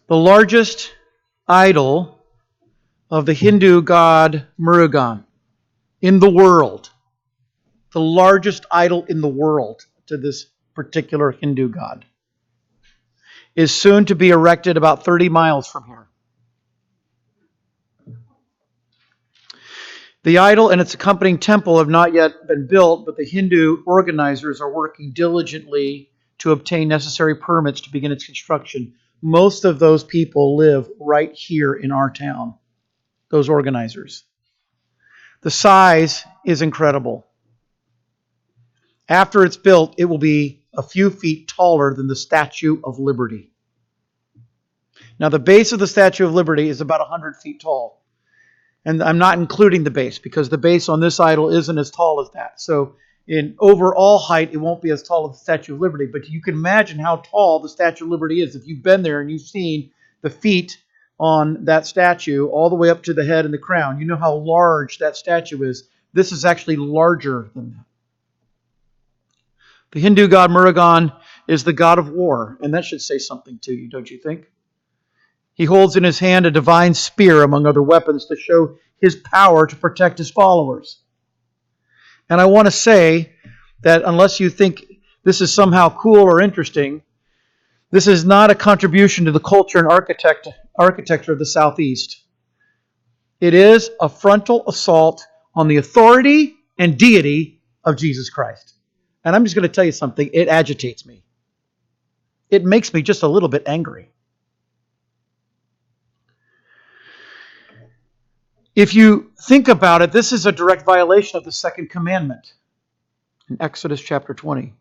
The largest idol of the Hindu god Murugan in the world, the largest idol in the world to this particular Hindu god, is soon to be erected about 30 miles from here. The idol and its accompanying temple have not yet been built, but the Hindu organizers are working diligently to obtain necessary permits to begin its construction. Most of those people live right here in our town, those organizers. The size is incredible. After it's built, it will be a few feet taller than the Statue of Liberty. Now, the base of the Statue of Liberty is about 100 feet tall. And I'm not including the base, because the base on this idol isn't as tall as that. So in overall height, it won't be as tall as the Statue of Liberty. But you can imagine how tall the Statue of Liberty is. If you've been there and you've seen the feet on that statue all the way up to the head and the crown, you know how large that statue is. This is actually larger than that. The Hindu god Murugan is the god of war, and that should say something to you, don't you think? He holds in his hand a divine spear among other weapons to show his power to protect his followers. And I want to say that unless you think this is somehow cool or interesting, this is not a contribution to the culture and architecture of the Southeast. It is a frontal assault on the authority and deity of Jesus Christ. And I'm just going to tell you something. It agitates me. It makes me just a little bit angry. If you think about it, this is a direct violation of the second commandment in Exodus chapter 20.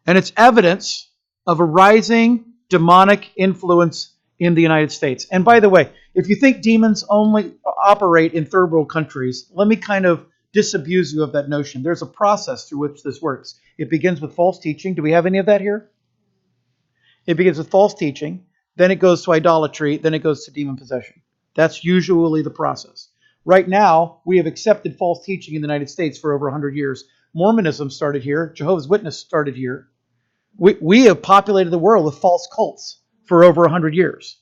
And it's evidence of a rising demonic influence in the United States. And by the way, if you think demons only operate in third world countries, let me kind of disabuse you of that notion. There's a process through which this works. It begins with false teaching. Do we have any of that here? It begins with false teaching, then it goes to idolatry, then it goes to demon possession. That's usually the process. Right now, we have accepted false teaching in the United States for over 100 years. Mormonism started here. Jehovah's Witness started here. We have populated the world with false cults for over 100 years.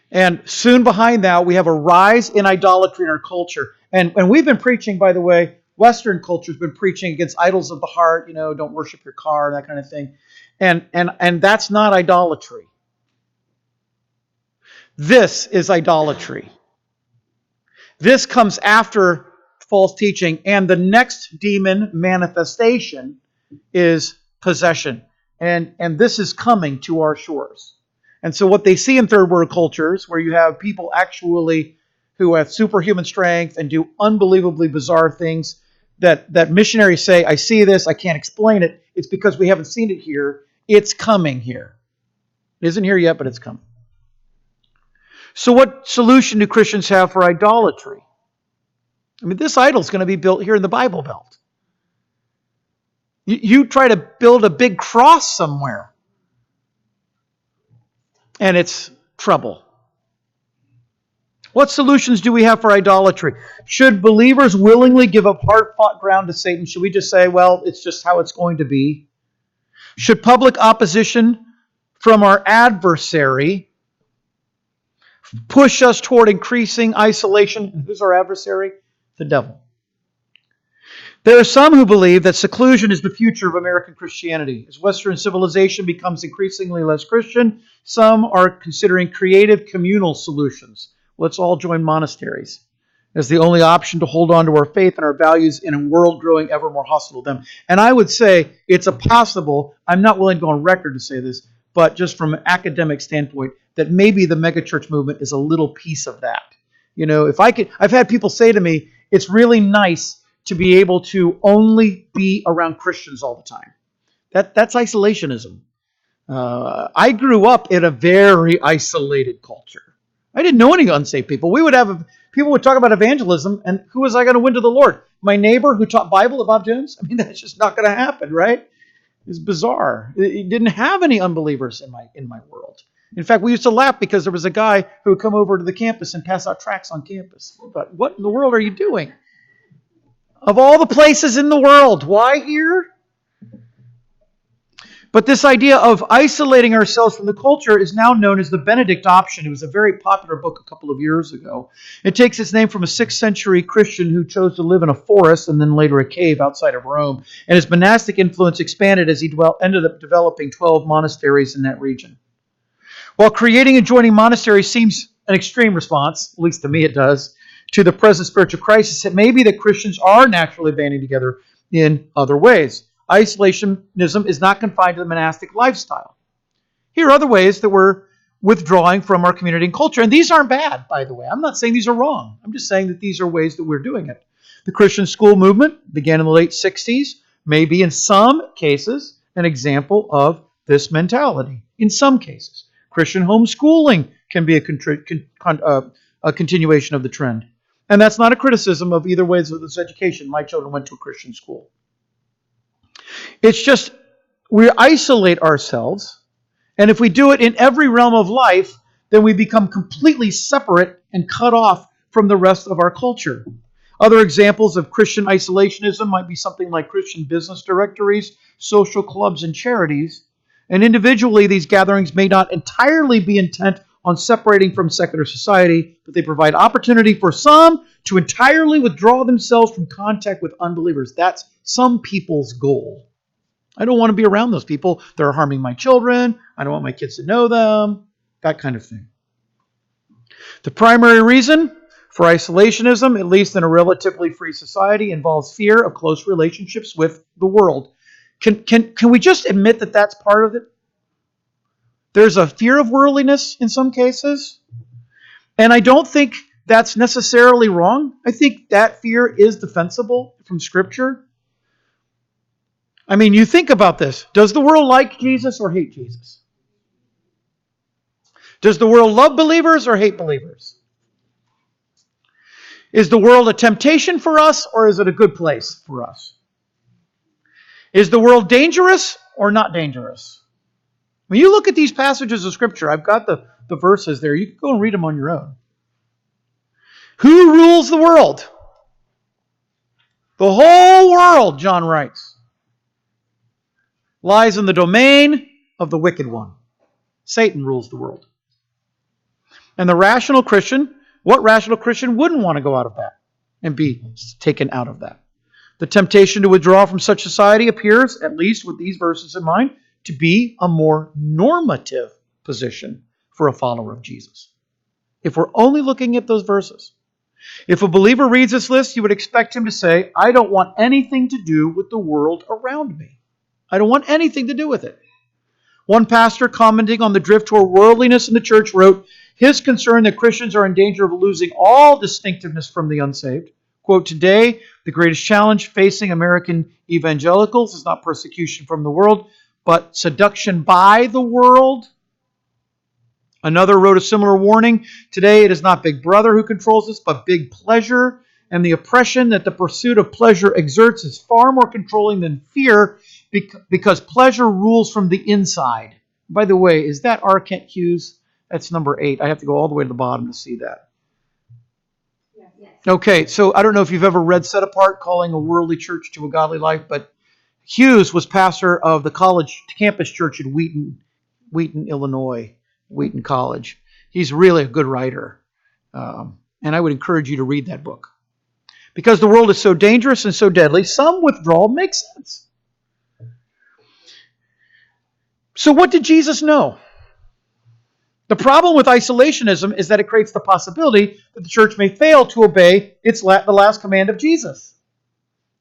And soon behind that, we have a rise in idolatry in our culture. And we've been preaching, by the way, Western culture has been preaching against idols of the heart, don't worship your car, that kind of thing. And that's not idolatry. This is idolatry. This comes after false teaching, and the next demon manifestation is possession. And this is coming to our shores. And so what they see in third world cultures, where you have people actually who have superhuman strength and do unbelievably bizarre things, that missionaries say, I see this, I can't explain it. It's because we haven't seen it here. It's coming here. It isn't here yet, but it's coming. So what solution do Christians have for idolatry? I mean, this idol is going to be built here in the Bible Belt. You try to build a big cross somewhere, and it's trouble. What solutions do we have for idolatry? Should believers willingly give up hard-fought ground to Satan? Should we just say, well, it's just how it's going to be? Should public opposition from our adversary push us toward increasing isolation? And who's our adversary? The devil. There are some who believe that seclusion is the future of American Christianity. As Western civilization becomes increasingly less Christian, some are considering creative communal solutions. Let's all join monasteries as the only option to hold on to our faith and our values in a world growing ever more hostile to them. And I would say it's a possible, I'm not willing to go on record to say this, but just from an academic standpoint, that maybe the megachurch movement is a little piece of that. I've had people say to me, it's really nice to be able to only be around Christians all the time. That's isolationism. I grew up in a very isolated culture. I didn't know any unsaved people. People would talk about evangelism, and who was I going to win to the Lord? My neighbor who taught Bible at Bob Jones? I mean, that's just not going to happen, right? It's bizarre. It didn't have any unbelievers in my world. In fact, we used to laugh because there was a guy who would come over to the campus and pass out tracts on campus. But what in the world are you doing? Of all the places in the world, why here? But this idea of isolating ourselves from the culture is now known as the Benedict option. It was a very popular book a couple of years ago. It takes its name from a 6th century Christian who chose to live in a forest and then later a cave outside of Rome. And his monastic influence expanded as he ended up developing 12 monasteries in that region. While creating and joining monasteries seems an extreme response, at least to me it does, to the present spiritual crisis, it may be that Christians are naturally banding together in other ways. Isolationism is not confined to the monastic lifestyle. Here are other ways that we're withdrawing from our community and culture. And these aren't bad, by the way. I'm not saying these are wrong. I'm just saying that these are ways that we're doing it. The Christian school movement began in the late 60s, may be in some cases an example of this mentality. In some cases. Christian homeschooling can be a continuation of the trend. And that's not a criticism of either ways of this education. My children went to a Christian school. It's just we isolate ourselves, and if we do it in every realm of life, then we become completely separate and cut off from the rest of our culture. Other examples of Christian isolationism might be something like Christian business directories, social clubs, and charities. And individually, these gatherings may not entirely be intent on separating from secular society, but they provide opportunity for some to entirely withdraw themselves from contact with unbelievers. That's some people's goal. I don't want to be around those people. They're harming my children. I don't want my kids to know them. That kind of thing. The primary reason for isolationism, at least in a relatively free society, involves fear of close relationships with the world. Can we just admit that that's part of it? There's a fear of worldliness in some cases. And I don't think that's necessarily wrong. I think that fear is defensible from Scripture. I mean, you think about this. Does the world like Jesus or hate Jesus? Does the world love believers or hate believers? Is the world a temptation for us or is it a good place for us? Is the world dangerous or not dangerous? When you look at these passages of Scripture, I've got the verses there. You can go and read them on your own. Who rules the world? The whole world, John writes, lies in the domain of the wicked one. Satan rules the world. And the rational Christian, what rational Christian wouldn't want to go out of that and be taken out of that? The temptation to withdraw from such society appears, at least with these verses in mind, to be a more normative position for a follower of Jesus. If we're only looking at those verses. If a believer reads this list, you would expect him to say, I don't want anything to do with the world around me. I don't want anything to do with it. One pastor commenting on the drift toward worldliness in the church wrote, his concern that Christians are in danger of losing all distinctiveness from the unsaved. Quote, today, the greatest challenge facing American evangelicals is not persecution from the world, but seduction by the world. Another wrote a similar warning. Today, it is not Big Brother who controls us, but big pleasure. And the oppression that the pursuit of pleasure exerts is far more controlling than fear because pleasure rules from the inside. By the way, is that R. Kent Hughes? That's number 8. I have to go all the way to the bottom to see that. Yes. Okay, so I don't know if you've ever read Set Apart, Calling a Worldly Church to a Godly Life, but Hughes was pastor of the college campus church in Wheaton, Illinois, Wheaton College. He's really a good writer, and I would encourage you to read that book. Because the world is so dangerous and so deadly, some withdrawal makes sense. So what did Jesus know? The problem with isolationism is that it creates the possibility that the church may fail to obey the last command of Jesus.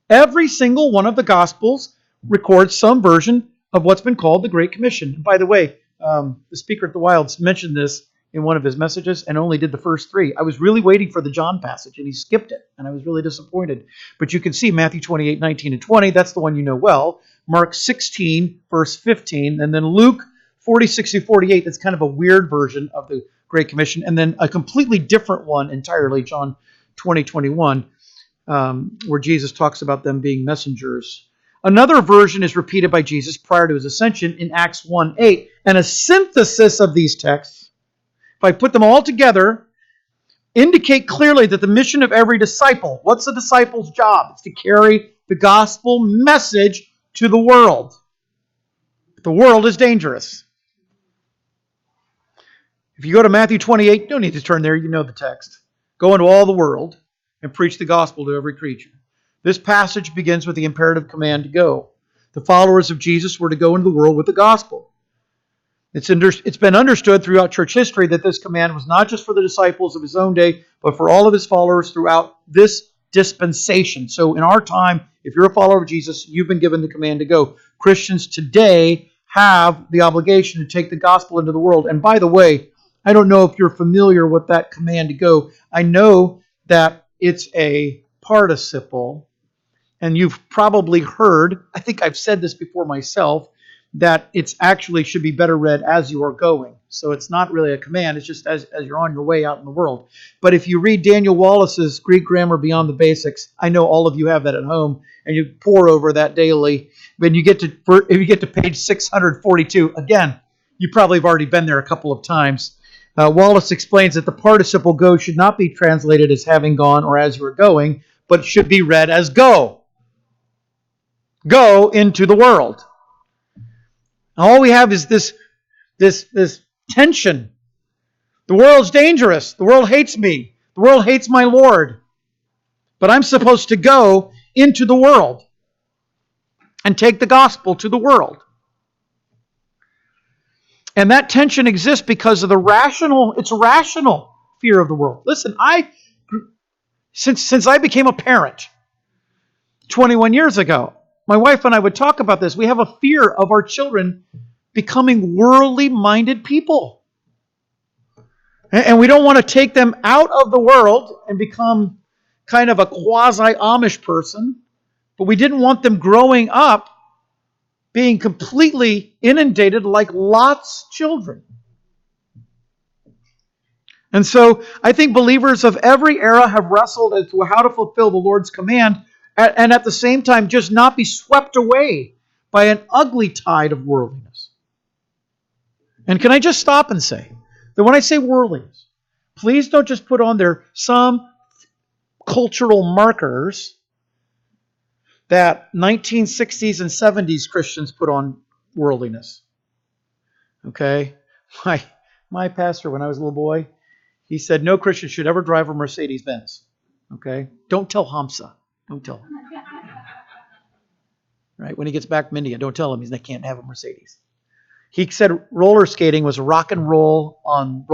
Every single one of the Gospels records some version of what's been called the Great Commission. And by the way, the speaker at the Wilds mentioned this in one of his messages and only did the first 3. I was really waiting for the John passage, and he skipped it, and I was really disappointed. But you can see Matthew 28, 19, and 20. That's the one you know well. Mark 16, verse 15, and then Luke 46 through 48. That's kind of a weird version of the Great Commission, and then a completely different one entirely, John 20, 21, where Jesus talks about them being messengers. Another version is repeated by Jesus prior to his ascension in Acts 1:8, and a synthesis of these texts, if I put them all together, indicate clearly that the mission of every disciple, what's the disciple's job? It's to carry the gospel message to the world. The world is dangerous. If you go to Matthew 28, you don't need to turn there, you know the text. Go into all the world and preach the gospel to every creature. This passage begins with the imperative command to go. The followers of Jesus were to go into the world with the gospel. It's been understood throughout church history that this command was not just for the disciples of his own day, but for all of his followers throughout this dispensation. So in our time, if you're a follower of Jesus, you've been given the command to go. Christians today have the obligation to take the gospel into the world. And by the way, I don't know if you're familiar with that command to go. I know that it's a participle, and you've probably heard, I think I've said this before myself, that it's actually should be better read as you are going. So it's not really a command, it's just as you're on your way out in the world. But if you read Daniel Wallace's Greek Grammar Beyond the Basics, I know all of you have that at home, and you pore over that daily. When if you get to page 642, again, you probably have already been there a couple of times. Wallace explains that the participle go should not be translated as having gone or as you are going, but should be read as go. Go into the world. All we have is this tension. The world's dangerous. The world hates me. The world hates my Lord. But I'm supposed to go into the world and take the gospel to the world. And that tension exists because of it's rational fear of the world. Listen, since I became a parent 21 years ago, my wife and I would talk about this. We have a fear of our children becoming worldly minded people. And we don't want to take them out of the world and become kind of a quasi-Amish person, but we didn't want them growing up being completely inundated like Lot's children. And so I think believers of every era have wrestled as to how to fulfill the Lord's command and at the same time just not be swept away by an ugly tide of worldliness. And can I just stop and say that when I say worldliness, please don't just put on there some cultural markers that 1960s and 70s Christians put on worldliness. Okay? My pastor, when I was a little boy, he said no Christian should ever drive a Mercedes-Benz. Okay? Don't tell Hamza. Don't tell him. Right? When he gets back from India, don't tell him he can't have a Mercedes. He said roller skating was rock and roll on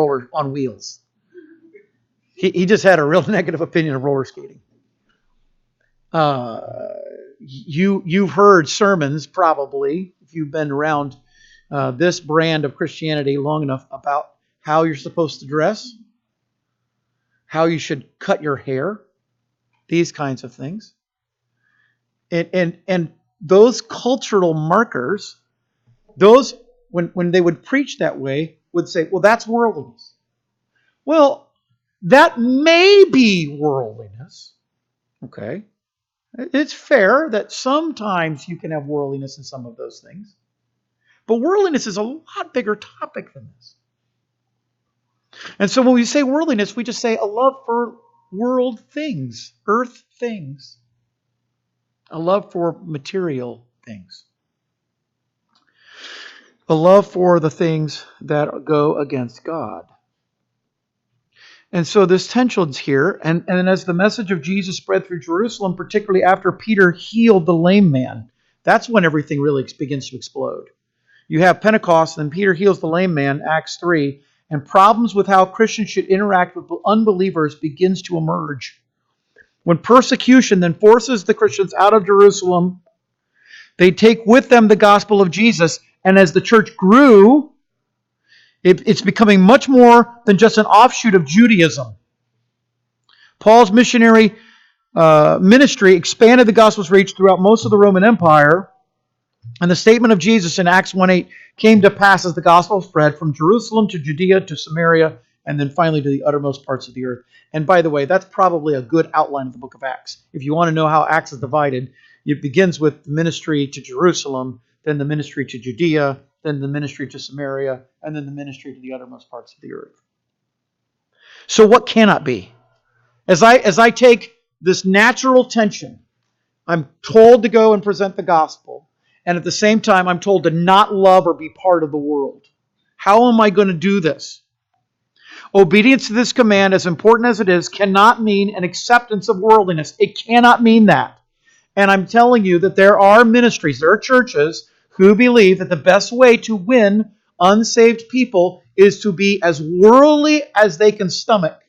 wheels. He just had a real negative opinion of roller skating. You've heard sermons, probably, if you've been around this brand of Christianity long enough, about how you're supposed to dress, how you should cut your hair, these kinds of things. And those cultural markers, those, when they would preach that way, would say, well, that's worldliness. Well, that may be worldliness, okay? It's fair that sometimes you can have worldliness in some of those things. But worldliness is a lot bigger topic than this. And so when we say worldliness, we just say a love for world things, earth things. A love for material things. A love for the things that go against God. And so this tension's here, and as the message of Jesus spread through Jerusalem, particularly after Peter healed the lame man, that's when everything really begins to explode. You have Pentecost, and then Peter heals the lame man, Acts 3, and problems with how Christians should interact with unbelievers begins to emerge. When persecution then forces the Christians out of Jerusalem, they take with them the gospel of Jesus, and as the church grew, it's becoming much more than just an offshoot of Judaism. Paul's missionary ministry expanded the gospel's reach throughout most of the Roman Empire, and the statement of Jesus in Acts 1:8 came to pass as the gospel spread from Jerusalem to Judea to Samaria, and then finally to the uttermost parts of the earth. And by the way, that's probably a good outline of the book of Acts. If you want to know how Acts is divided, it begins with the ministry to Jerusalem, then the ministry to Judea, then the ministry to Samaria, and then the ministry to the uttermost parts of the earth. So what cannot be? As I take this natural tension, I'm told to go and present the gospel, And at the same time, I'm told to not love or be part of the world. How am I going to do this? Obedience to this command, as important as it is, cannot mean an acceptance of worldliness. It cannot mean that. And I'm telling you that there are ministries, there are churches who believe that the best way to win unsaved people is to be as worldly as they can stomach,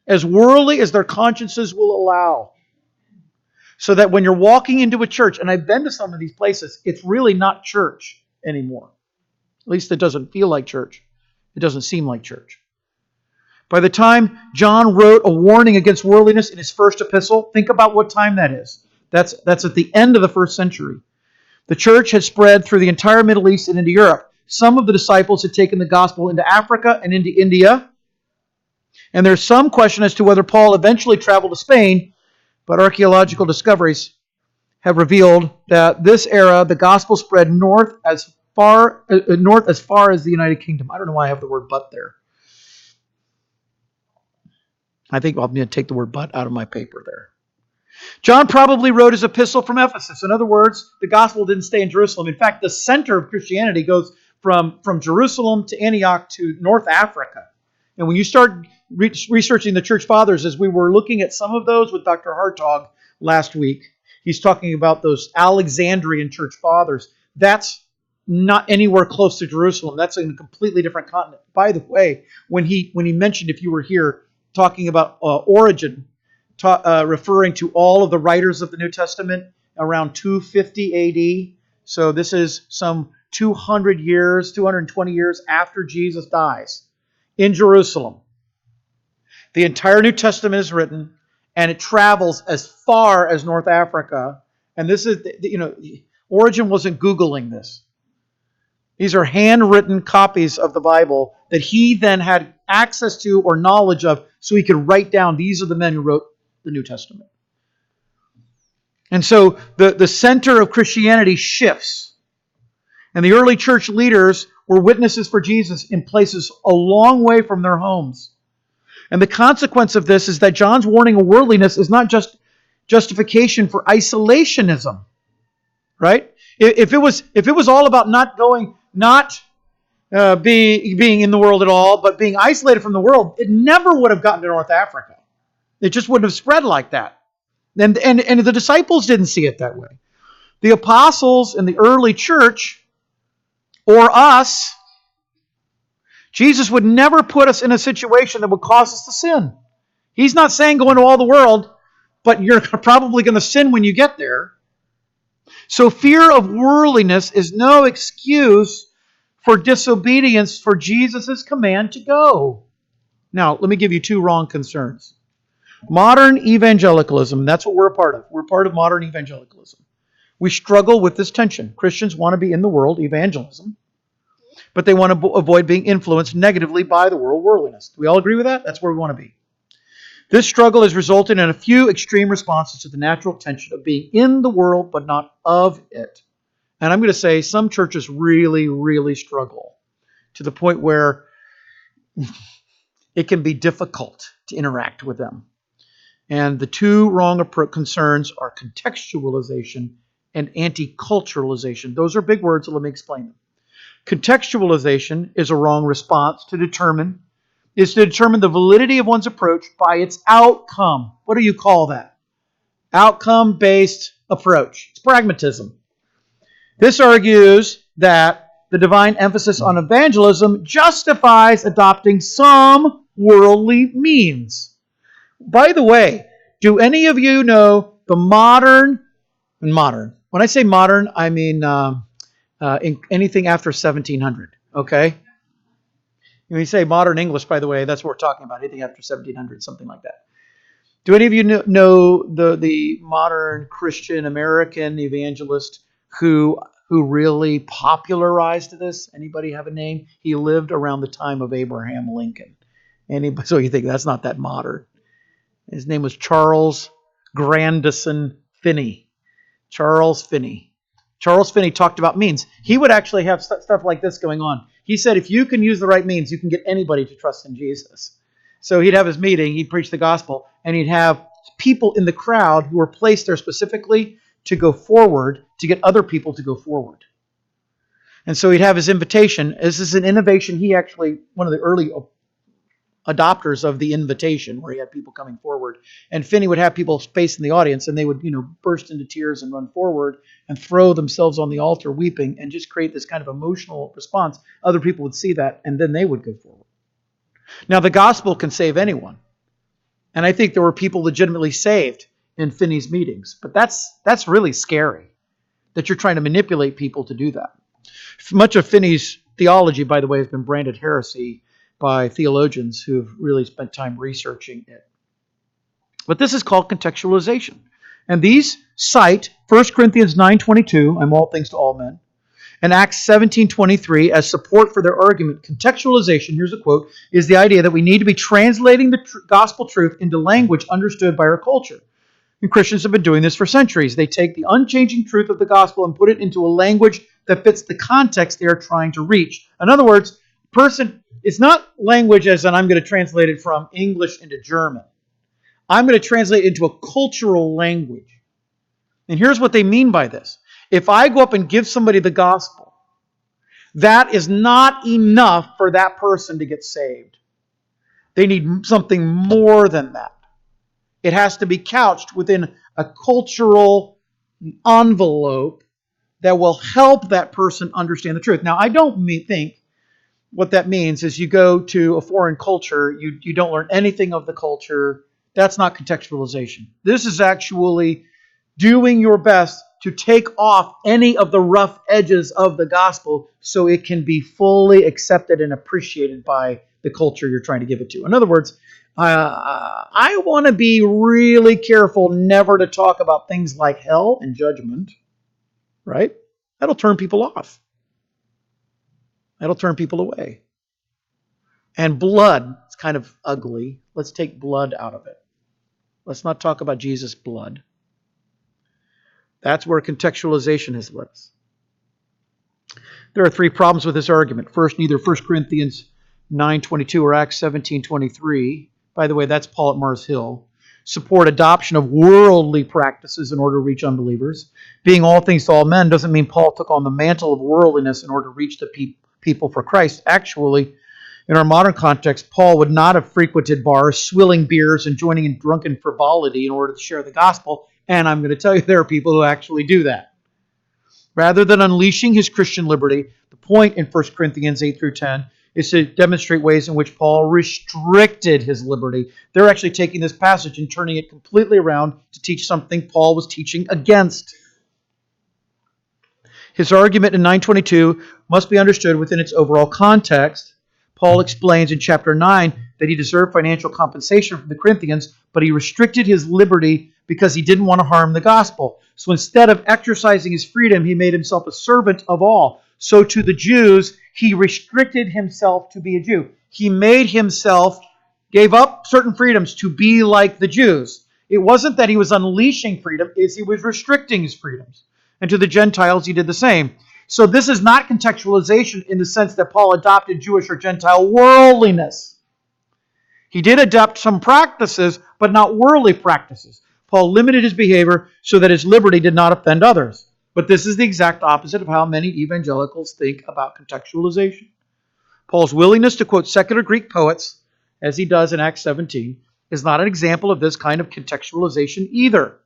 as worldly as their consciences will allow. So that when you're walking into a church, and I've been to some of these places, it's really not church anymore. At least it doesn't feel like church. It doesn't seem like church. By the time John wrote a warning against worldliness in his first epistle, think about what time that is. That's at the end of the first century. The church had spread through the entire Middle East and into Europe. Some of the disciples had taken the gospel into Africa and into India. And there's some question as to whether Paul eventually traveled to Spain, but archaeological discoveries have revealed that this era, the gospel spread north as far as the United Kingdom. I don't know why I have the word "but" there. I think I'm going to take the word "but" out of my paper there. John probably wrote his epistle from Ephesus. In other words, the gospel didn't stay in Jerusalem. In fact, the center of Christianity goes from Jerusalem to Antioch to North Africa. And when you start researching the church fathers, as we were looking at some of those with Dr. Hartog last week, he's talking about those Alexandrian church fathers. That's not anywhere close to Jerusalem. That's in a completely different continent. By the way, when he mentioned, if you were here, talking about Origen, referring to all of the writers of the New Testament around 250 A.D. So this is some 220 years after Jesus dies in Jerusalem. The entire New Testament is written, and it travels as far as North Africa. And this is, Origen wasn't Googling this. These are handwritten copies of the Bible that he then had access to or knowledge of, so he could write down, these are the men who wrote the New Testament. And so the center of Christianity shifts. And the early church leaders were witnesses for Jesus in places a long way from their homes. And the consequence of this is that John's warning of worldliness is not just justification for isolationism, right? If it was all about not being in the world at all, but being isolated from the world, it never would have gotten to North Africa. It just wouldn't have spread like that. And the disciples didn't see it that way. The apostles in the early church, or us, Jesus would never put us in a situation that would cause us to sin. He's not saying go into all the world, but you're probably going to sin when you get there. So fear of worldliness is no excuse for disobedience for Jesus' command to go. Now, let me give you two wrong concerns. Modern evangelicalism, that's what we're a part of. We're part of modern evangelicalism. We struggle with this tension. Christians want to be in the world, evangelism, but they want to avoid being influenced negatively by the world, worldliness. Do we all agree with that? That's where we want to be. This struggle has resulted in a few extreme responses to the natural tension of being in the world but not of it. And I'm going to say some churches really, really struggle to the point where it can be difficult to interact with them. And the two wrong concerns are contextualization and anti-culturalization. Those are big words, so let me explain them. Contextualization is a wrong response to determine the validity of one's approach by its outcome. What do you call that? Outcome-based approach. It's pragmatism. This argues that the divine emphasis on evangelism justifies adopting some worldly means. By the way, do any of you know the modern? When I say modern, I mean anything after 1700, okay? When you say modern English, by the way, that's what we're talking about, anything after 1700, something like that. Do any of you know the modern Christian American evangelist who really popularized this? Anybody have a name? He lived around the time of Abraham Lincoln. So you think that's not that modern. His name was Charles Grandison Finney. Charles Finney. Charles Finney talked about means. He would actually have stuff like this going on. He said, if you can use the right means, you can get anybody to trust in Jesus. So he'd have his meeting, he'd preach the gospel, and he'd have people in the crowd who were placed there specifically to go forward to get other people to go forward. And so he'd have his invitation. This is an innovation. He actually, one of the early adopters of the invitation, where he had people coming forward. And Finney would have people facing the audience, and they would, burst into tears and run forward and throw themselves on the altar weeping and just create this kind of emotional response. Other people would see that, and then they would go forward. Now, the gospel can save anyone. And I think there were people legitimately saved in Finney's meetings. But that's really scary, that you're trying to manipulate people to do that. Much of Finney's theology, by the way, has been branded heresy by theologians who have really spent time researching it. But this is called contextualization. And these cite 1 Corinthians 9:22, I'm all things to all men, and Acts 17:23 as support for their argument. Contextualization, here's a quote, is the idea that we need to be translating the gospel truth into language understood by our culture. And Christians have been doing this for centuries. They take the unchanging truth of the gospel and put it into a language that fits the context they are trying to reach. In other words, it's not language as in I'm going to translate it from English into German. I'm going to translate it into a cultural language. And here's what they mean by this. If I go up and give somebody the gospel, that is not enough for that person to get saved. They need something more than that. It has to be couched within a cultural envelope that will help that person understand the truth. Now, I don't think what that means is you go to a foreign culture, you don't learn anything of the culture. That's not contextualization. This is actually doing your best to take off any of the rough edges of the gospel so it can be fully accepted and appreciated by the culture you're trying to give it to. In other words, I want to be really careful never to talk about things like hell and judgment, right? That'll turn people off. That'll turn people away. And blood, it's kind of ugly. Let's take blood out of it. Let's not talk about Jesus' blood. That's where contextualization has led us. There are three problems with this argument. First, neither 1 Corinthians 9:22 or Acts 17:23, by the way, that's Paul at Mars Hill, support adoption of worldly practices in order to reach unbelievers. Being all things to all men doesn't mean Paul took on the mantle of worldliness in order to reach the people for Christ. Actually, in our modern context, Paul would not have frequented bars, swilling beers, and joining in drunken frivolity in order to share the gospel. And I'm going to tell you, there are people who actually do that. Rather than unleashing his Christian liberty, the point in 1 Corinthians 8 through 10 is to demonstrate ways in which Paul restricted his liberty. They're actually taking this passage and turning it completely around to teach something Paul was teaching against. His argument in 9:22 must be understood within its overall context. Paul explains in chapter 9 that he deserved financial compensation from the Corinthians, but he restricted his liberty because he didn't want to harm the gospel. So instead of exercising his freedom, he made himself a servant of all. So to the Jews, he restricted himself to be a Jew. He gave up certain freedoms to be like the Jews. It wasn't that he was unleashing freedom, he was restricting his freedoms. And to the Gentiles, he did the same. So this is not contextualization in the sense that Paul adopted Jewish or Gentile worldliness. He did adopt some practices, but not worldly practices. Paul limited his behavior so that his liberty did not offend others. But this is the exact opposite of how many evangelicals think about contextualization. Paul's willingness to quote secular Greek poets, as he does in Acts 17, is not an example of this kind of contextualization either.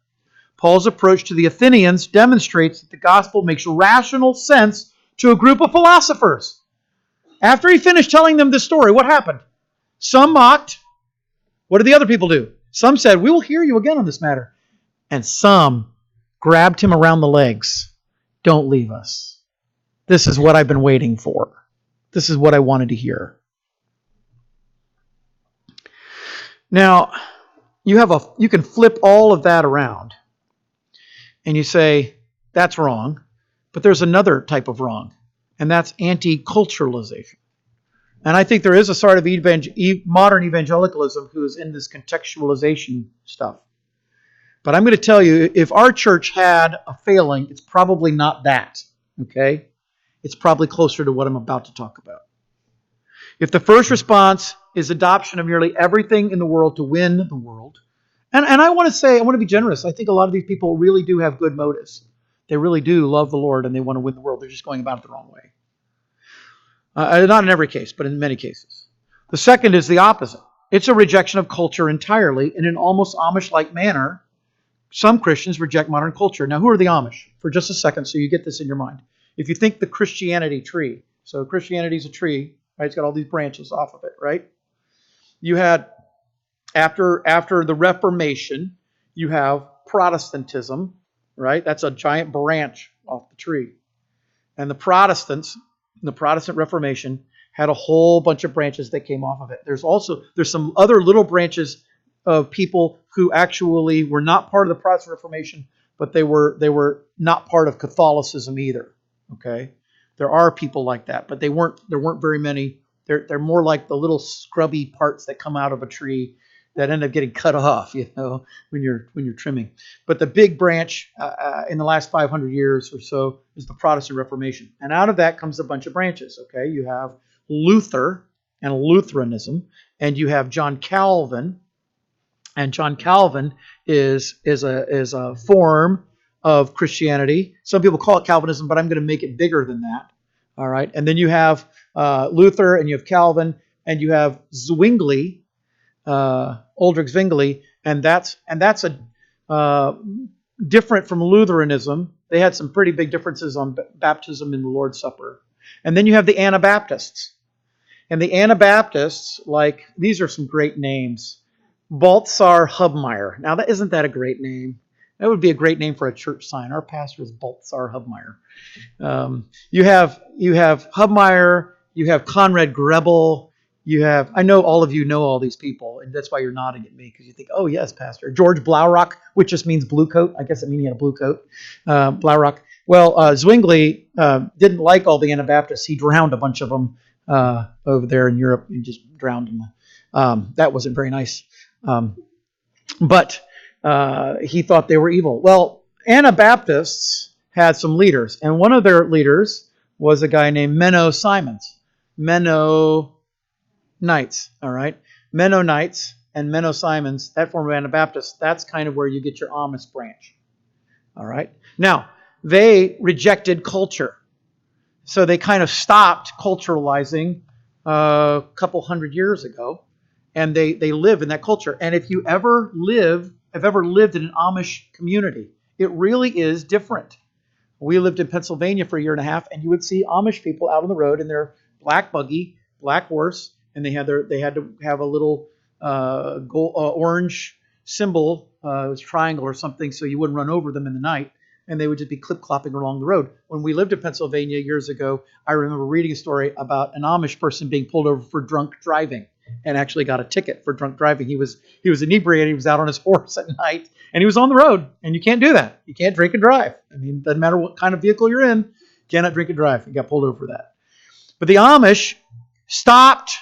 Paul's approach to the Athenians demonstrates that the gospel makes rational sense to a group of philosophers. After he finished telling them this story, what happened? Some mocked. What did the other people do? Some said, "We will hear you again on this matter." And some grabbed him around the legs. "Don't leave us. This is what I've been waiting for. This is what I wanted to hear." Now, you can flip all of that around. And you say, that's wrong. But there's another type of wrong. And that's anti-culturalization. And I think there is a sort of modern evangelicalism who is in this contextualization stuff. But I'm going to tell you, if our church had a failing, it's probably not that. Okay? It's probably closer to what I'm about to talk about. If the first response is adoption of nearly everything in the world to win the world, And I want to say, I want to be generous. I think a lot of these people really do have good motives. They really do love the Lord and they want to win the world. They're just going about it the wrong way. Not in every case, but in many cases. The second is the opposite. It's a rejection of culture entirely in an almost Amish-like manner. Some Christians reject modern culture. Now, who are the Amish? For just a second, so you get this in your mind. If you think the Christianity tree, so Christianity is a tree, right? It's got all these branches off of it, right? You had, after the Reformation, you have Protestantism, right? That's a giant branch off the tree. And the Protestants, the Protestant Reformation, had a whole bunch of branches that came off of it. There's some other little branches of people who actually were not part of the Protestant Reformation, but they were not part of Catholicism either. Okay, there are people like that, but there weren't very many. They're more like the little scrubby parts that come out of a tree that end up getting cut off, when you're trimming. But the big branch in the last 500 years or so is the Protestant Reformation, and out of that comes a bunch of branches. Okay, you have Luther and Lutheranism, and you have John Calvin, and John Calvin is a form of Christianity. Some people call it Calvinism, but I'm going to make it bigger than that. All right, and then you have Luther, and you have Calvin, and you have Zwingli, Ulrich Zwingli, and that's a different from Lutheranism. They had some pretty big differences on baptism in the Lord's Supper. And then you have the Anabaptists. And the Anabaptists, like, these are some great names. Balthasar Hubmaier. Now, isn't that a great name? That would be a great name for a church sign. Our pastor is Balthasar Hubmaier. You have Hubmaier. You have Conrad Grebel. I know all of you know all these people, and that's why you're nodding at me, because you think, oh, yes, Pastor. George Blaurock, which just means blue coat. I guess it means he had a blue coat. Blaurock. Well, Zwingli didn't like all the Anabaptists. He drowned a bunch of them over there in Europe. He just drowned them. That wasn't very nice. But he thought they were evil. Well, Anabaptists had some leaders, and one of their leaders was a guy named Menno Simons. Mennonites, all right? Mennonites and Menno Simons, that form of Anabaptists, that's kind of where you get your Amish branch, all right? Now, they rejected culture. So they kind of stopped culturalizing a couple hundred years ago, and they live in that culture. And if you have ever lived in an Amish community, it really is different. We lived in Pennsylvania for a year and a half, and you would see Amish people out on the road in their black buggy, black horse, and they had to have a little orange symbol, it was a triangle or something, so you wouldn't run over them in the night. And they would just be clip-clopping along the road. When we lived in Pennsylvania years ago, I remember reading a story about an Amish person being pulled over for drunk driving and actually got a ticket for drunk driving. He was inebriated. He was out on his horse at night, and he was on the road. And you can't do that. You can't drink and drive. I mean, doesn't matter what kind of vehicle you're in, you cannot drink and drive. He got pulled over for that. But the Amish stopped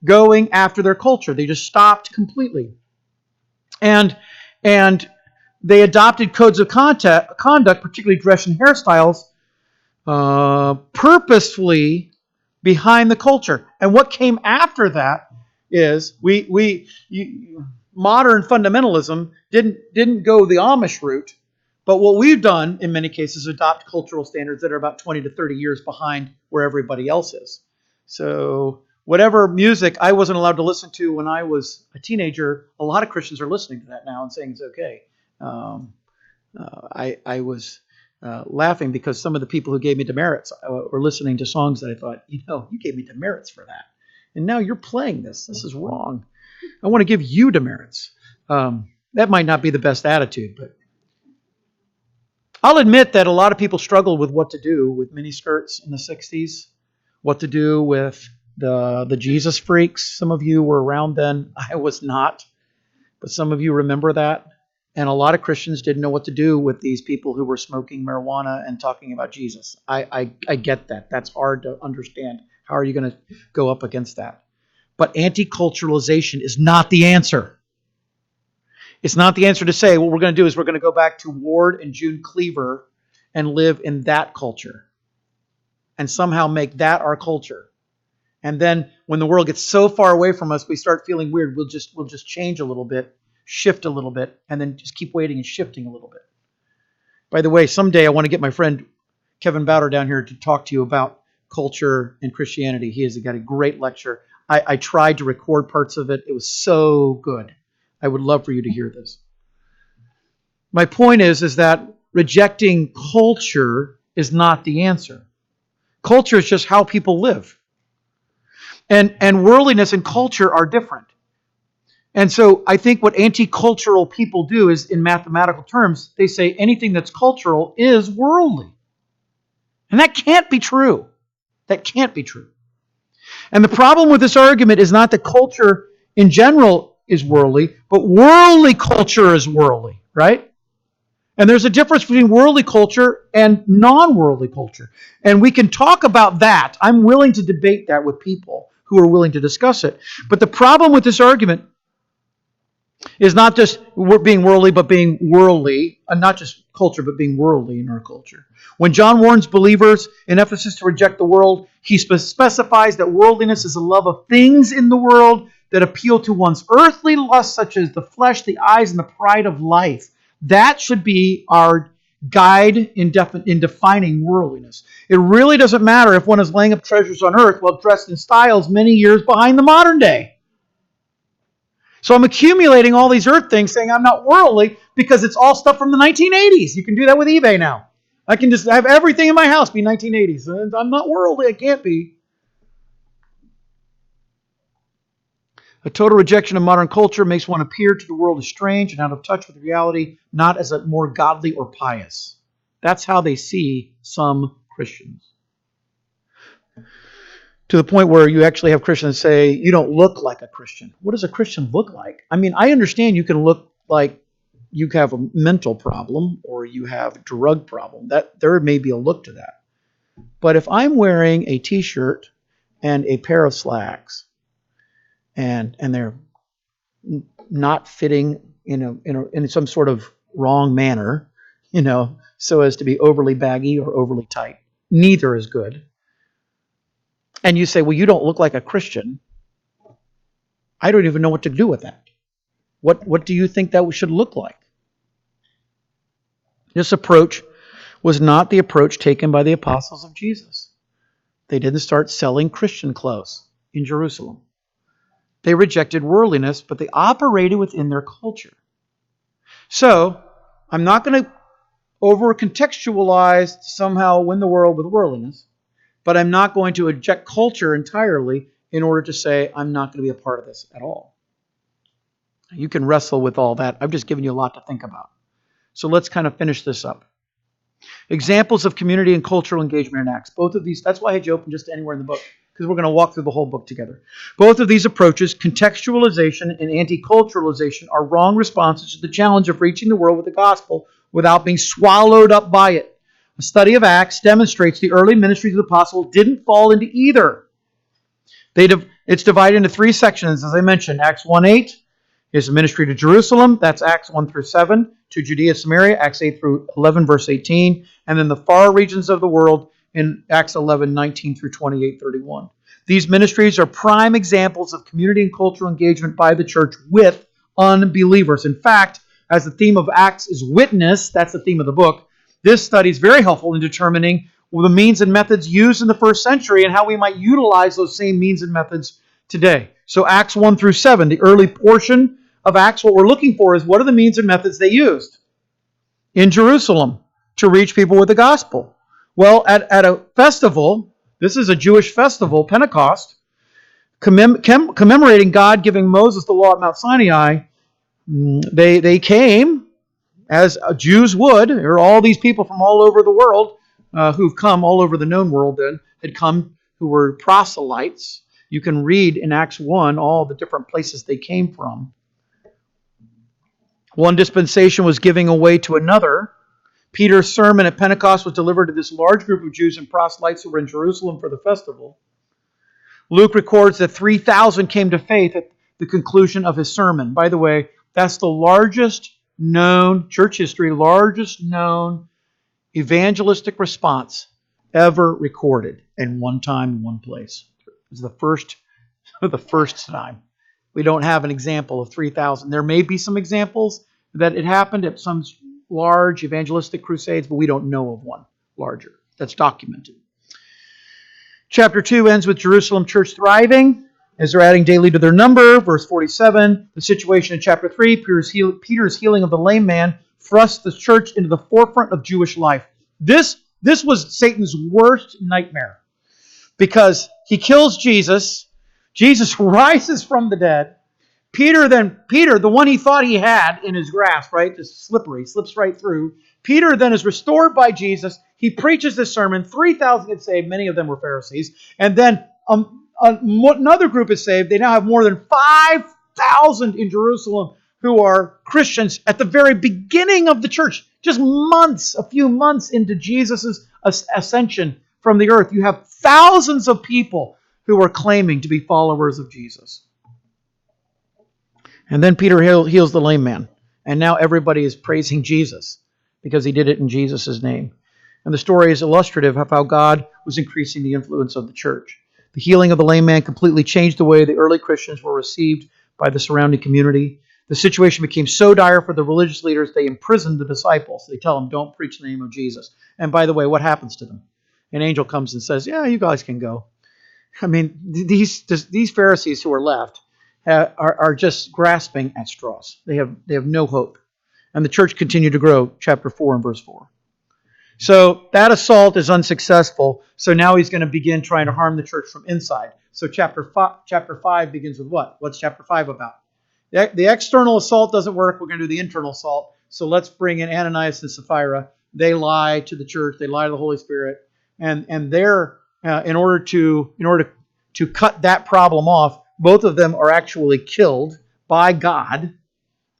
going after their culture. They just stopped completely. And they adopted codes of conduct, particularly dress and hairstyles, purposefully behind the culture. And what came after that is modern fundamentalism didn't go the Amish route, but what we've done in many cases is adopt cultural standards that are about 20 to 30 years behind where everybody else is. So whatever music I wasn't allowed to listen to when I was a teenager, a lot of Christians are listening to that now and saying it's okay. I was laughing because some of the people who gave me demerits were listening to songs that I thought, you gave me demerits for that. And now you're playing this. This is wrong. I want to give you demerits. That might not be the best attitude, but I'll admit that a lot of people struggled with what to do with miniskirts in the 60s, what to do with the Jesus freaks. Some of you were around then. I was not, but some of you remember that. And a lot of Christians didn't know what to do with these people who were smoking marijuana and talking about Jesus. I get that. That's hard to understand. How are you going to go up against that? But anti-culturalization is not the answer. It's not the answer to say what we're going to do is we're going to go back to Ward and June Cleaver and live in that culture and somehow make that our culture. And then when the world gets so far away from us, we start feeling weird. We'll just change a little bit. shift a little bit, and then just keep waiting and shifting a little bit. By the way, someday I want to get my friend Kevin Bowder down here to talk to you about culture and Christianity. He has got a great lecture. I tried to record parts of it. It was so good. I would love for you to hear this. My point is that rejecting culture is not the answer. Culture is just how people live. And worldliness and culture are different. And so I think what anti-cultural people do is, in mathematical terms, they say anything that's cultural is worldly. And that can't be true. That can't be true. And the problem with this argument is not that culture in general is worldly, but worldly culture is worldly, right? And there's a difference between worldly culture and non-worldly culture. And we can talk about that. I'm willing to debate that with people who are willing to discuss it. But the problem with this argument is not just being worldly, but being worldly, and not just culture, but being worldly in our culture. When John warns believers in Ephesus to reject the world, he specifies that worldliness is a love of things in the world that appeal to one's earthly lusts, such as the flesh, the eyes, and the pride of life. That should be our guide in defining worldliness. It really doesn't matter if one is laying up treasures on earth while dressed in styles many years behind the modern day. So I'm accumulating all these earth things saying I'm not worldly because it's all stuff from the 1980s. You can do that with eBay now. I can just have everything in my house be 1980s. And I'm not worldly. I can't be. A total rejection of modern culture makes one appear to the world as strange and out of touch with reality, not as a more godly or pious. That's how they see some Christians. To the point where you actually have Christians say, you don't look like a Christian. What does a Christian look like? I mean, I understand you can look like you have a mental problem or you have a drug problem. That there may be a look to that. But if I'm wearing a t-shirt and a pair of slacks and they're not fitting in some sort of wrong manner, so as to be overly baggy or overly tight, neither is good. And you say, well, you don't look like a Christian. I don't even know what to do with that. What do you think that should look like? This approach was not the approach taken by the apostles of Jesus. They didn't start selling Christian clothes in Jerusalem. They rejected worldliness, but they operated within their culture. So, I'm not going to over-contextualize to somehow win the world with worldliness. But I'm not going to reject culture entirely in order to say I'm not going to be a part of this at all. You can wrestle with all that. I've just given you a lot to think about. So let's kind of finish this up. Examples of community and cultural engagement in Acts. Both of these, that's why I had you open just anywhere in the book, because we're going to walk through the whole book together. Both of these approaches, contextualization and anti-culturalization, are wrong responses to the challenge of reaching the world with the gospel without being swallowed up by it. A study of Acts demonstrates the early ministries of the apostles didn't fall into either. It's divided into three sections, as I mentioned. Acts 1:8 is the ministry to Jerusalem. That's Acts 1 through 7. To Judea, Samaria, Acts 8 through 11, verse 18. And then the far regions of the world in Acts 11, 19 through 28, 31. These ministries are prime examples of community and cultural engagement by the church with unbelievers. In fact, as the theme of Acts is witness, that's the theme of the book, this study is very helpful in determining the means and methods used in the first century and how we might utilize those same means and methods today. So Acts 1 through 7, the early portion of Acts, what we're looking for is what are the means and methods they used in Jerusalem to reach people with the gospel. Well, at a festival, this is a Jewish festival, Pentecost, commemorating God giving Moses the law at Mount Sinai, they came, as Jews would. There are all these people from all over the world who've come, all over the known world then, had come, who were proselytes. You can read in Acts 1 all the different places they came from. One dispensation was giving away to another. Peter's sermon at Pentecost was delivered to this large group of Jews and proselytes who were in Jerusalem for the festival. Luke records that 3,000 came to faith at the conclusion of his sermon. By the way, that's the largest known, church history, largest known evangelistic response ever recorded in one time, in one place. It was the first time. We don't have an example of 3,000. There may be some examples that it happened at some large evangelistic crusades, but we don't know of one larger that's documented. Chapter 2 ends with Jerusalem church thriving as they're adding daily to their number. Verse 47, the situation in chapter 3, Peter's healing of the lame man thrusts the church into the forefront of Jewish life. This was Satan's worst nightmare because he kills Jesus. Jesus rises from the dead. Peter, the one he thought he had in his grasp, right? Just slippery, slips right through. Peter then is restored by Jesus. He preaches this sermon. 3,000 get saved. Many of them were Pharisees. And then another group is saved. They now have more than 5,000 in Jerusalem who are Christians at the very beginning of the church. Just a few months into Jesus' ascension from the earth. You have thousands of people who are claiming to be followers of Jesus. And then Peter heals the lame man. And now everybody is praising Jesus because he did it in Jesus' name. And the story is illustrative of how God was increasing the influence of the church. The healing of the lame man completely changed the way the early Christians were received by the surrounding community. The situation became so dire for the religious leaders, they imprisoned the disciples. They tell them, don't preach the name of Jesus. And by the way, what happens to them? An angel comes and says, yeah, you guys can go. I mean, these Pharisees who are left are just grasping at straws. They have no hope. And the church continued to grow, chapter 4 and verse 4. So that assault is unsuccessful. So now he's going to begin trying to harm the church from inside. So chapter 5 begins with what? What's chapter 5 about? The external assault doesn't work. We're going to do the internal assault. So let's bring in Ananias and Sapphira. They lie to the church. They lie to the Holy Spirit. And they're in order to cut that problem off, both of them are actually killed by God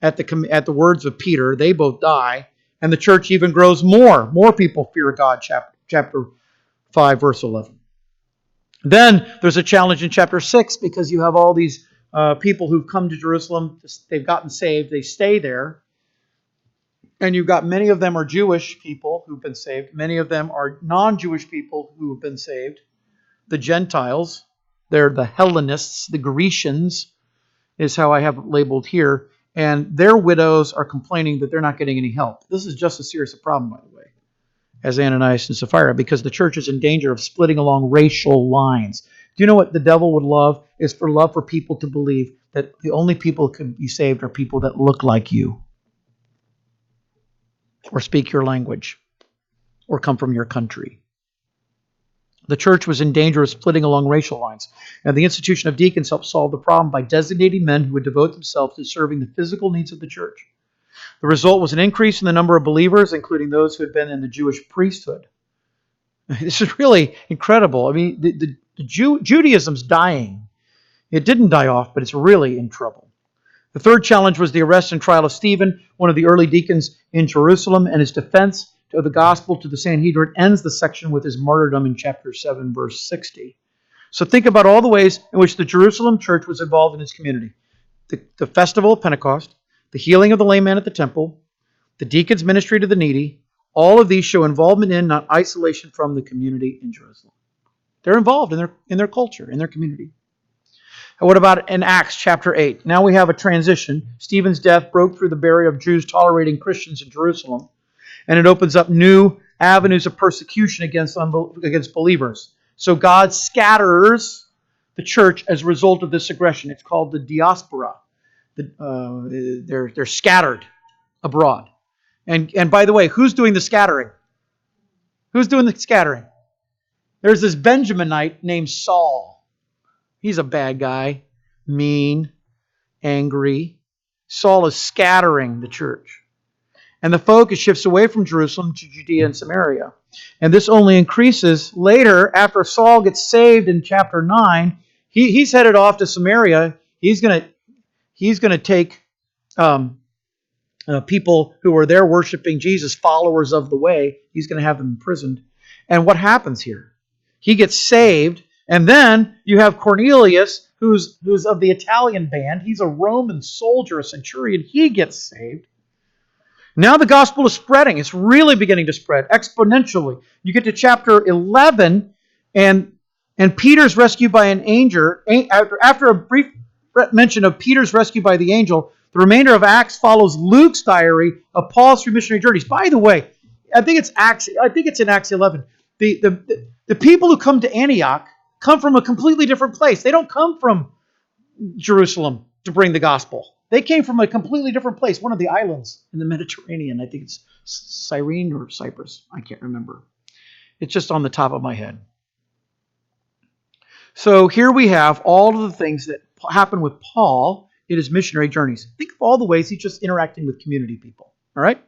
at the words of Peter. They both die, and the church even grows more. More people fear God, chapter 5, verse 11. Then there's a challenge in chapter 6 because you have all these people who've come to Jerusalem. They've gotten saved. They stay there. And you've got many of them are Jewish people who've been saved. Many of them are non-Jewish people who have been saved. The Gentiles, they're the Hellenists, the Grecians, is how I have it labeled here. And their widows are complaining that they're not getting any help. This is just as serious a problem, by the way, as Ananias and Sapphira, because the church is in danger of splitting along racial lines. Do you know what the devil would love? Is for love for people to believe that the only people who can be saved are people that look like you, or speak your language, or come from your country. The church was in danger of splitting along racial lines, and the institution of deacons helped solve the problem by designating men who would devote themselves to serving the physical needs of the church. The result was an increase in the number of believers, including those who had been in the Jewish priesthood. This is really incredible. I mean, Judaism's dying. It didn't die off, but it's really in trouble. The third challenge was the arrest and trial of Stephen, one of the early deacons in Jerusalem, and his defense of the gospel to the Sanhedrin ends the section with his martyrdom in chapter 7, verse 60. So think about all the ways in which the Jerusalem church was involved in its community. The festival of Pentecost, the healing of the lame man at the temple, the deacon's ministry to the needy, all of these show involvement in, not isolation from, the community in Jerusalem. They're involved in their culture, in their community. And what about in Acts chapter 8? Now we have a transition. Stephen's death broke through the barrier of Jews tolerating Christians in Jerusalem, and it opens up new avenues of persecution against believers. So God scatters the church as a result of this aggression. It's called the diaspora. They're scattered abroad. And by the way, who's doing the scattering? Who's doing the scattering? There's this Benjaminite named Saul. He's a bad guy, mean, angry. Saul is scattering the church. And the focus shifts away from Jerusalem to Judea and Samaria. And this only increases later after Saul gets saved in chapter 9. He's headed off to Samaria. He's going to take people who are there worshiping Jesus, followers of the way. He's going to have them imprisoned. And what happens here? He gets saved. And then you have Cornelius, who's of the Italian band. He's a Roman soldier, a centurion. He gets saved. Now the gospel is spreading. It's really beginning to spread exponentially. You get to chapter 11, and Peter's rescued by an angel. After a brief mention of Peter's rescue by the angel, the remainder of Acts follows Luke's diary of Paul's three missionary journeys. By the way, I think it's in Acts 11. The people who come to Antioch come from a completely different place. They don't come from Jerusalem to bring the gospel. They came from a completely different place, one of the islands in the Mediterranean. I think it's Cyrene or Cyprus. I can't remember. It's just on the top of my head. So here we have all of the things that happen with Paul in his missionary journeys. Think of all the ways he's just interacting with community people. All right?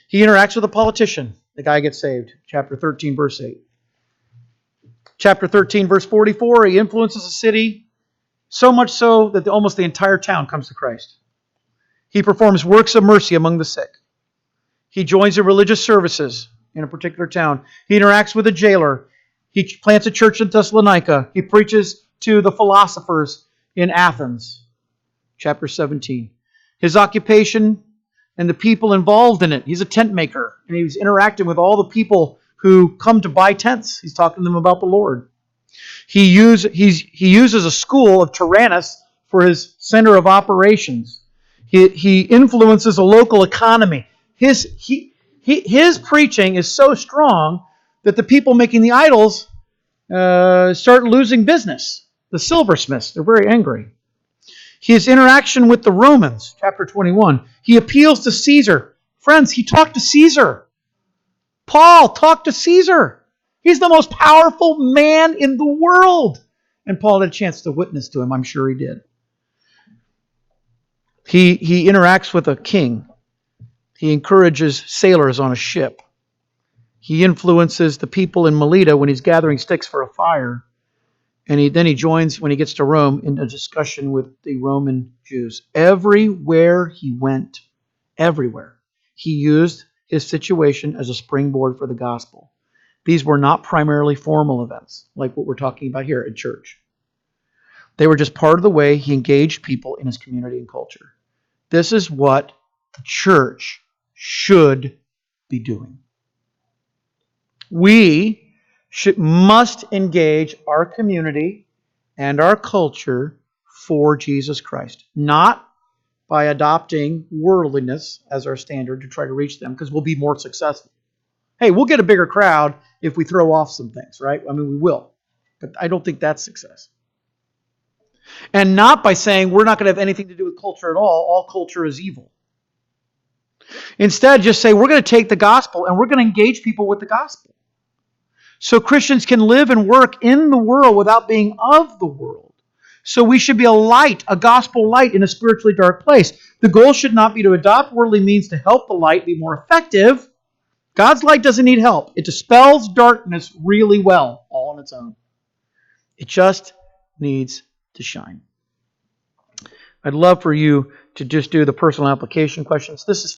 He interacts with a politician. The guy gets saved. Chapter 13, verse 8. Chapter 13, verse 44, he influences a city so much so that almost the entire town comes to Christ. He performs works of mercy among the sick. He joins in religious services in a particular town. He interacts with a jailer. He plants a church in Thessalonica. He preaches to the philosophers in Athens. Chapter 17. His occupation and the people involved in it. He's a tent maker, and he's interacting with all the people who come to buy tents. He's talking to them about the Lord. He uses a school of Tyrannus for his center of operations. He influences a local economy. His preaching is so strong that the people making the idols start losing business. The silversmiths, they're very angry. His interaction with the Romans, chapter 21. He appeals to Caesar. Friends, he talked to Caesar. Paul talked to Caesar. He's the most powerful man in the world. And Paul had a chance to witness to him. I'm sure he did. He interacts with a king. He encourages sailors on a ship. He influences the people in Melita when he's gathering sticks for a fire. And then he joins, when he gets to Rome, in a discussion with the Roman Jews. Everywhere he went, everywhere, he used his situation as a springboard for the gospel. These were not primarily formal events, like what we're talking about here at church. They were just part of the way he engaged people in his community and culture. This is what the church should be doing. We must engage our community and our culture for Jesus Christ, not by adopting worldliness as our standard to try to reach them, because we'll be more successful. Hey, we'll get a bigger crowd if we throw off some things, right? I mean, we will. But I don't think that's success. And not by saying we're not going to have anything to do with culture at all. All culture is evil. Instead, just say we're going to take the gospel and we're going to engage people with the gospel. So Christians can live and work in the world without being of the world. So we should be a light, a gospel light in a spiritually dark place. The goal should not be to adopt worldly means to help the light be more effective. God's light doesn't need help. It dispels darkness really well, all on its own. It just needs to shine. I'd love for you to just do the personal application questions. This is